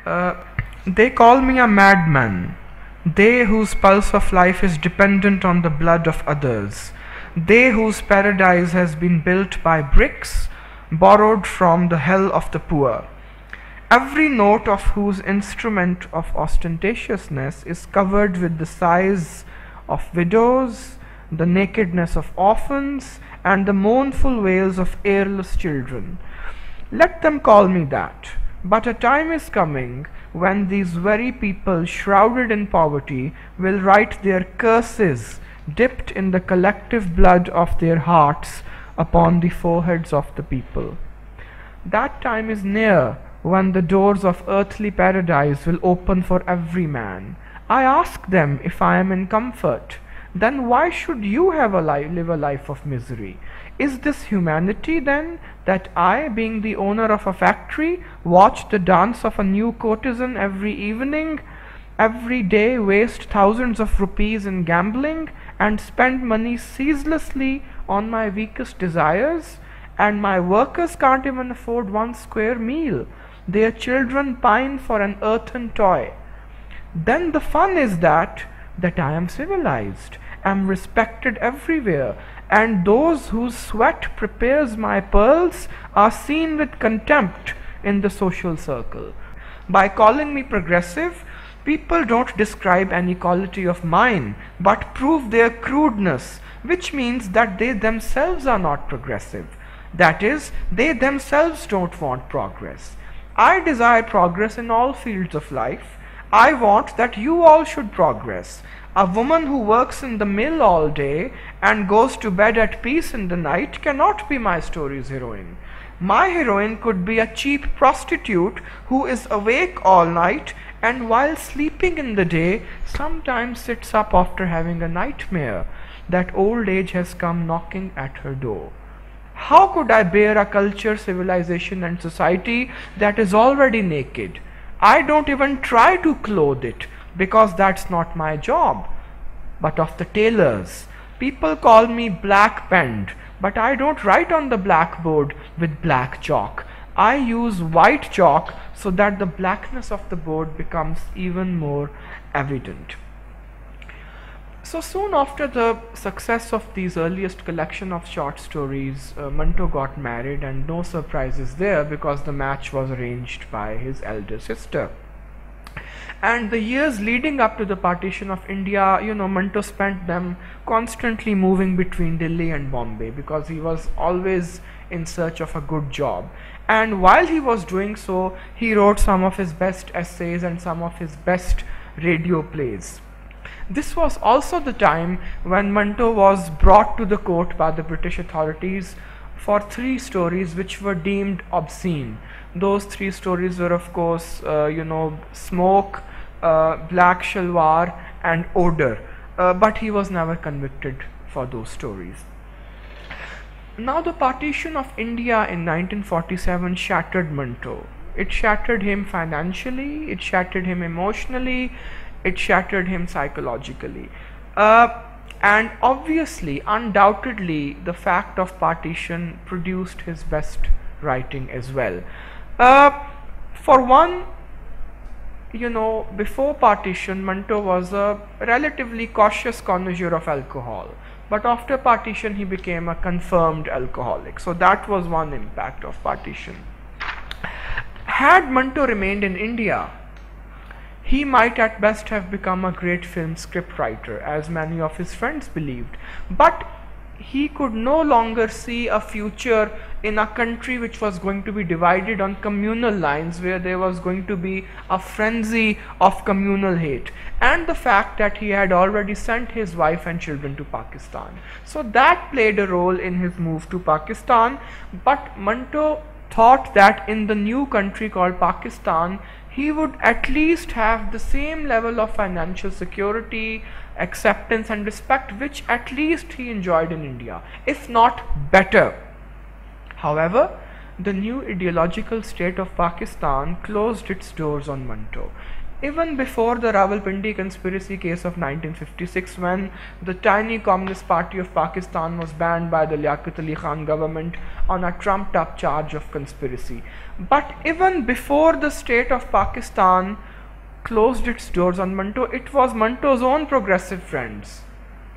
Uh, they call me a madman. They whose pulse of life is dependent on the blood of others. They whose paradise has been built by bricks borrowed from the hell of the poor. Every note of whose instrument of ostentatiousness is covered with the sighs of widows, the nakedness of orphans, and the mournful wails of heirless children. Let them call me that. But a time is coming when these very people shrouded in poverty will write their curses dipped in the collective blood of their hearts upon the foreheads of the people. That time is near when the doors of earthly paradise will open for every man. I ask them if I am in comfort. Then why should you live a life of misery? Is this humanity then, that I, being the owner of a factory, watch the dance of a new courtesan every evening, every day waste thousands of rupees in gambling, and spend money ceaselessly on my weakest desires? And my workers can't even afford one square meal. Their children pine for an earthen toy. Then the fun is that I am civilized, am respected everywhere, and those whose sweat prepares my pearls are seen with contempt in the social circle. By calling me progressive, people don't describe any quality of mine, but prove their crudeness, which means that they themselves are not progressive. That is, they themselves don't want progress. I desire progress in all fields of life. I want that you all should progress. A woman who works in the mill all day and goes to bed at peace in the night cannot be my story's heroine. My heroine could be a cheap prostitute who is awake all night and while sleeping in the day sometimes sits up after having a nightmare that old age has come knocking at her door. How could I bear a culture, civilization and society that is already naked? I don't even try to clothe it, because that's not my job, but of the tailors. People call me black penned, but I don't write on the blackboard with black chalk. I use white chalk so that the blackness of the board becomes even more evident. So soon after the success of these earliest collection of short stories, Manto got married, and no surprises there because the match was arranged by his elder sister. And the years leading up to the partition of India, Manto spent them constantly moving between Delhi and Bombay because he was always in search of a good job. And while he was doing so, he wrote some of his best essays and some of his best radio plays. This was also the time when Manto was brought to the court by the British authorities for 3 stories which were deemed obscene. Those 3 stories were, of course, Smoke, Black Shalwar and Odor, but he was never convicted for those stories. Now the partition of India in 1947 shattered Manto. It shattered him financially, it shattered him emotionally, it shattered him psychologically. And obviously, undoubtedly, the fact of partition produced his best writing as well. For one, before partition, Manto was a relatively cautious connoisseur of alcohol. But after partition, he became a confirmed alcoholic. So that was one impact of partition. Had Manto remained in India, he might at best have become a great film scriptwriter, as many of his friends believed. But he could no longer see a future in a country which was going to be divided on communal lines, where there was going to be a frenzy of communal hate, and the fact that he had already sent his wife and children to Pakistan. So that played a role in his move to Pakistan. But Manto thought that in the new country called Pakistan, he would at least have the same level of financial security, acceptance and respect which at least he enjoyed in India, if not better. However, the new ideological state of Pakistan closed its doors on Manto. Even before the Rawalpindi conspiracy case of 1956, when the tiny Communist Party of Pakistan was banned by the Liaquat Ali Khan government on a trumped up charge of conspiracy. But even before the state of Pakistan closed its doors on Manto, it was Manto's own progressive friends,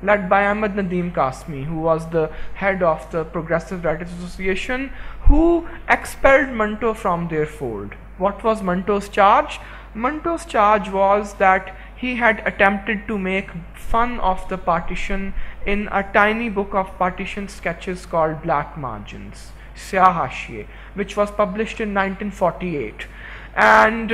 led by Ahmad Nadeem Qasmi, who was the head of the Progressive Writers Association, who expelled Manto from their fold. What was Manto's charge? Manto's charge was that he had attempted to make fun of the partition in a tiny book of partition sketches called Black Margins, Syah Hashiye, which was published in 1948. And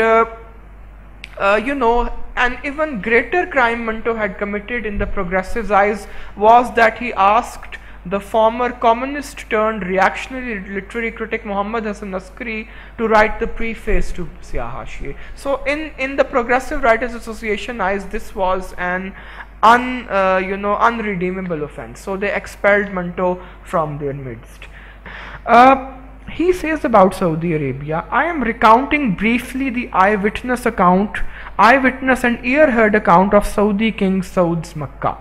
an even greater crime Manto had committed in the progressives' eyes was that he asked the former communist turned reactionary literary critic Muhammad Hasan Askari to write the preface to Syah Hashiye. So in the Progressive Writers Association eyes, this was an unredeemable offense. So they expelled Manto from their midst. He says about Saudi Arabia, I am recounting briefly the eyewitness and ear-heard account of Saudi King Saud's Makkah.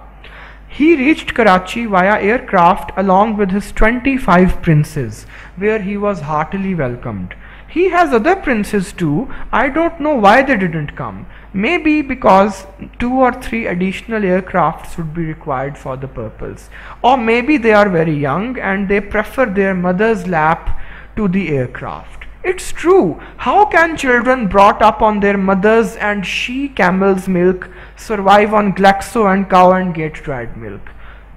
He reached Karachi via aircraft along with his 25 princes, where he was heartily welcomed. He has other princes too. I don't know why they didn't come. Maybe because 2 or 3 additional aircrafts would be required for the purpose. Or maybe they are very young and they prefer their mother's lap to the aircraft. It's true. How can children brought up on their mother's and she-camel's milk survive on Glaxo and cow and gate-dried milk?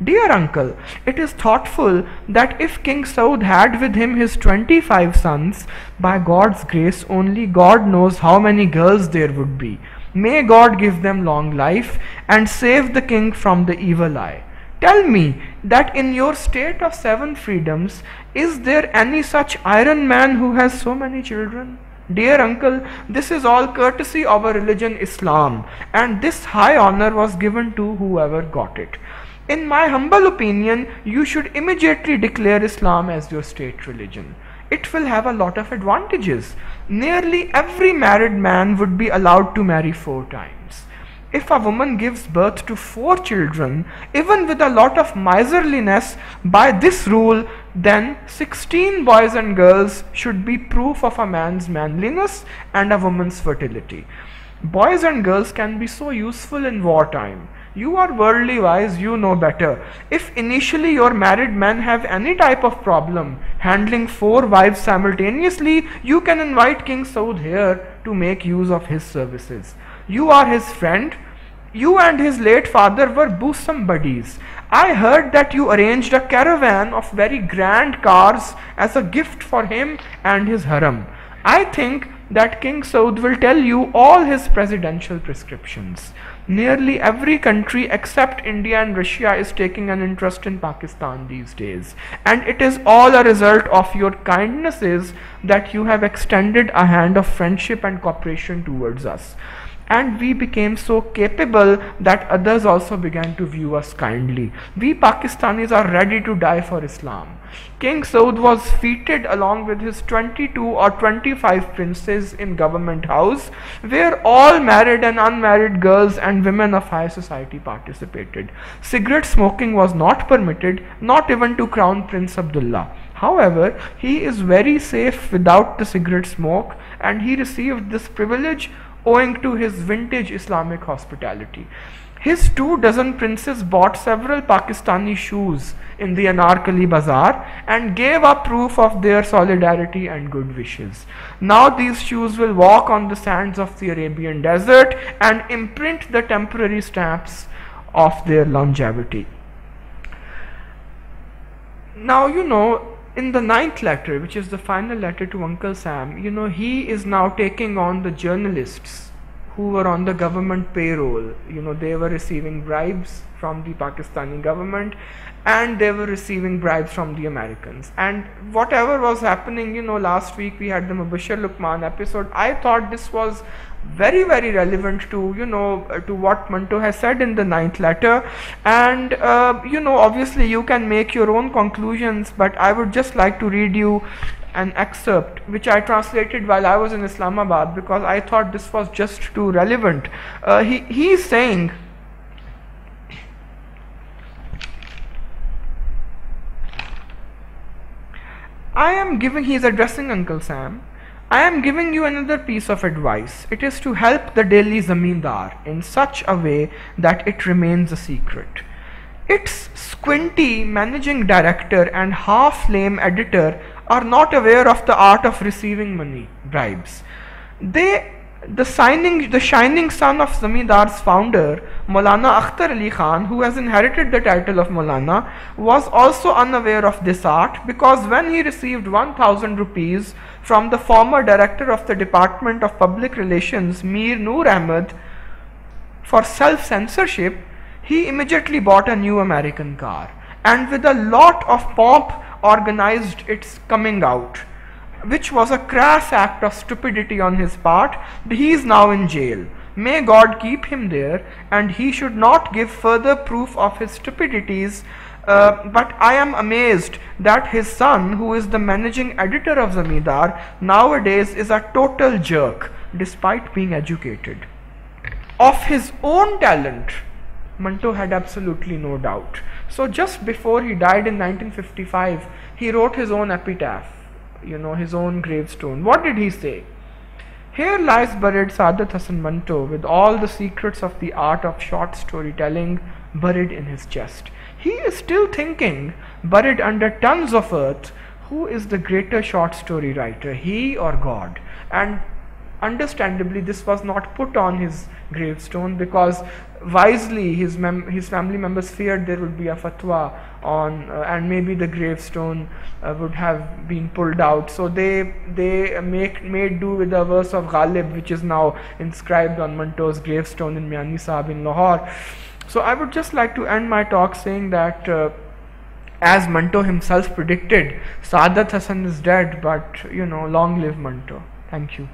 Dear uncle, it is thoughtful that if King Saud had with him his 25 sons, by God's grace only God knows how many girls there would be. May God give them long life and save the king from the evil eye. Tell me that in your state of 7 freedoms, is there any such iron man who has so many children? Dear uncle, this is all courtesy of a religion Islam, and this high honor was given to whoever got it. In my humble opinion, you should immediately declare Islam as your state religion. It will have a lot of advantages. Nearly every married man would be allowed to marry 4 times. If a woman gives birth to 4 children, even with a lot of miserliness, by this rule, then 16 boys and girls should be proof of a man's manliness and a woman's fertility. Boys and girls can be so useful in wartime. You are worldly wise, you know better. If initially your married men have any type of problem handling 4 wives simultaneously, you can invite King Saud here to make use of his services. You are his friend. You and his late father were bosom buddies. I heard that you arranged a caravan of very grand cars as a gift for him and his harem. I think that King Saud will tell you all his presidential prescriptions. Nearly every country except India and Russia is taking an interest in Pakistan these days, and it is all a result of your kindnesses that you have extended a hand of friendship and cooperation towards us. And we became so capable that others also began to view us kindly. We Pakistanis are ready to die for Islam. King Saud was feted along with his 22 or 25 princes in government house, where all married and unmarried girls and women of high society participated. Cigarette smoking was not permitted, not even to Crown Prince Abdullah. However, he is very safe without the cigarette smoke, and he received this privilege owing to his vintage Islamic hospitality. His 24 princes bought several Pakistani shoes in the Anarkali Bazaar and gave a proof of their solidarity and good wishes. Now these shoes will walk on the sands of the Arabian desert and imprint the temporary stamps of their longevity. Now, in the 9th letter, which is the final letter to Uncle Sam, he is now taking on the journalists who were on the government payroll. They were receiving bribes from the Pakistani government, and they were receiving bribes from the Americans. And whatever was happening, last week we had the Mubashir Luqman episode. I thought this was very, very relevant to, to what Manto has said in the 9th letter. And, obviously you can make your own conclusions, but I would just like to read you an excerpt which I translated while I was in Islamabad because I thought this was just too relevant. He is saying, he is addressing Uncle Sam. I am giving you another piece of advice. It is to help the daily zamindar in such a way that it remains a secret. Its squinty managing director and half-lame editor are not aware of the art of receiving money, bribes. The shining son of Zamindar's founder, Maulana Akhtar Ali Khan, who has inherited the title of Maulana, was also unaware of this art because when he received 1000 rupees from the former director of the Department of Public Relations, Mir Noor Ahmed, for self-censorship, he immediately bought a new American car and with a lot of pomp organized its coming out, which was a crass act of stupidity on his part. He is now in jail. May God keep him there, and he should not give further proof of his stupidities. But I am amazed that his son, who is the managing editor of Zamindar, nowadays is a total jerk, despite being educated. Of his own talent, Manto had absolutely no doubt. So just before he died in 1955, he wrote his own epitaph, his own gravestone. What did he say? Here lies buried Saadat Hasan Manto with all the secrets of the art of short storytelling buried in his chest. He is still thinking, buried under tons of earth, who is the greater short story writer, he or God? And understandably, this was not put on his gravestone because wisely his family members feared there would be a fatwa on and maybe the gravestone would have been pulled out. So they made do with the verse of Ghalib, which is now inscribed on Manto's gravestone in Miani Sahib in Lahore. So I would just like to end my talk saying that as Manto himself predicted, Saadat Hasan is dead, but long live Manto. Thank you.